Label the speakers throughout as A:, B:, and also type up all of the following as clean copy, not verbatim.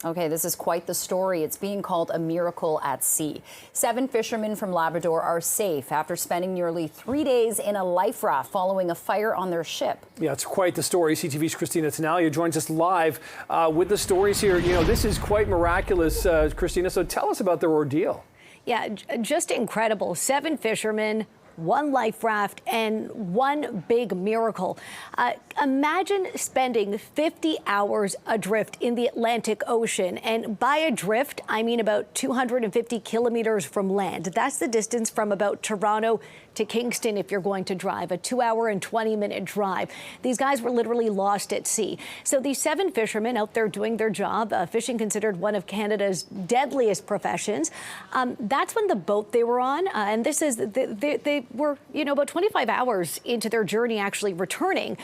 A: Okay, this is quite the story. It's being called a miracle at sea. 7 fishermen from Labrador are safe after spending nearly 3 days in a life raft following a fire on their ship.
B: Yeah, it's quite the story. CTV's Christina Tanalia joins us live with the stories here. You know, this is quite miraculous, Christina, so tell us about their ordeal.
C: Yeah, just incredible. 7 fishermen, 1 life raft, and 1 big miracle. Imagine spending 50 hours adrift in the Atlantic Ocean. And by adrift, I mean about 250 kilometers from land. That's the distance from about Toronto to Kingston if you're going to drive, a 2-hour and 20-minute drive. These guys were literally lost at sea. So these 7 fishermen out there doing their job, fishing considered one of Canada's deadliest professions. That's when the boat they were on, and this is, they were, you know, about 25 hours into their journey actually returning.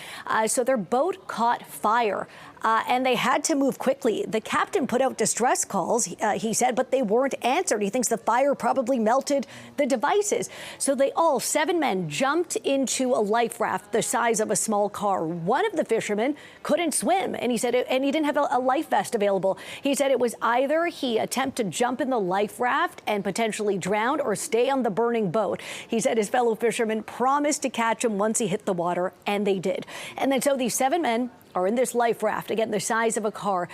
C: So their boat caught fire. And they had to move quickly. The captain put out distress calls, he said, but they weren't answered. He thinks the fire probably melted the devices. So they all, 7 men, jumped into a life raft the size of a small car. One of the fishermen couldn't swim, and he said, and he didn't have a life vest available. He said it was either he attempt to jump in the life raft and potentially drown or stay on the burning boat. He said his fellow fishermen promised to catch him once he hit the water, and they did. And then so these 7 men are in this life raft, again, the size of a car,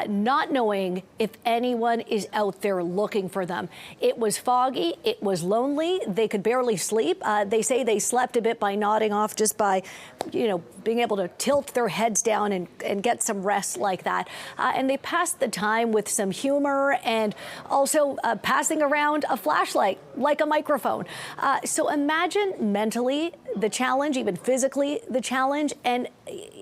C: not knowing if anyone is out there looking for them. It was foggy. It was lonely. They could barely sleep. They say they slept a bit by nodding off, just by, you know, being able to tilt their heads down and get some rest like that. And they passed the time with some humor and also passing around a flashlight like a microphone. So imagine mentally the challenge, even physically the challenge. And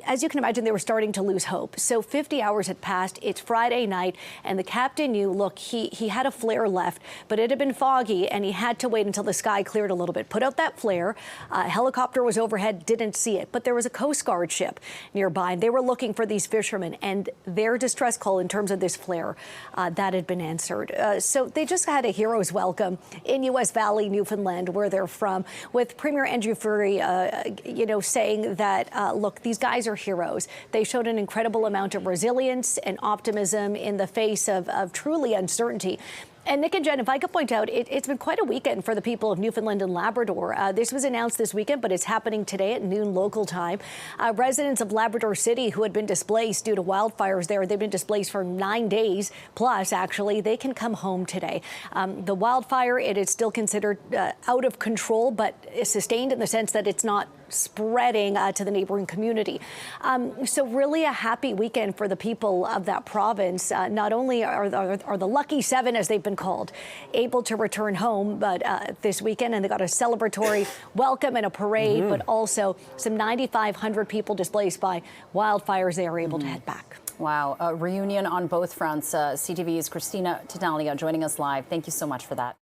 C: as you can imagine, they were starting to lose hope. So 50 hours had passed. It's Friday night, and the captain knew, look, he had a flare left, but it had been foggy, and he had to wait until the sky cleared a little bit. Put out that flare. A helicopter was overhead, didn't see it, but there was a Coast Guard ship nearby, and they were looking for these fishermen, and their distress call in terms of this flare, that had been answered. So they just had a hero's welcome in U.S. Valley, Newfoundland, where they're from, with Premier Andrew Furey, you know, saying that, look, these guys are heroes. They showed an incredible amount of resilience and optimism in the face of truly uncertainty. And Nick and Jen, if I could point out, it's been quite a weekend for the people of Newfoundland and Labrador. This was announced this weekend, but it's happening today at noon local time. Residents of Labrador City who had been displaced due to wildfires there, they've been displaced for 9 days plus, actually. They can come home today. The wildfire, it is still considered out of control, but sustained in the sense that it's not spreading to the neighboring community. So really a happy weekend for the people of that province. Not only are the lucky 7, as they've been called, able to return home, but this weekend, and they got a celebratory welcome and a parade, but also some 9,500 people displaced by wildfires. They are able to head back.
A: Wow, a reunion on both fronts. CTV's Christina Tanalia joining us live. Thank you so much for that.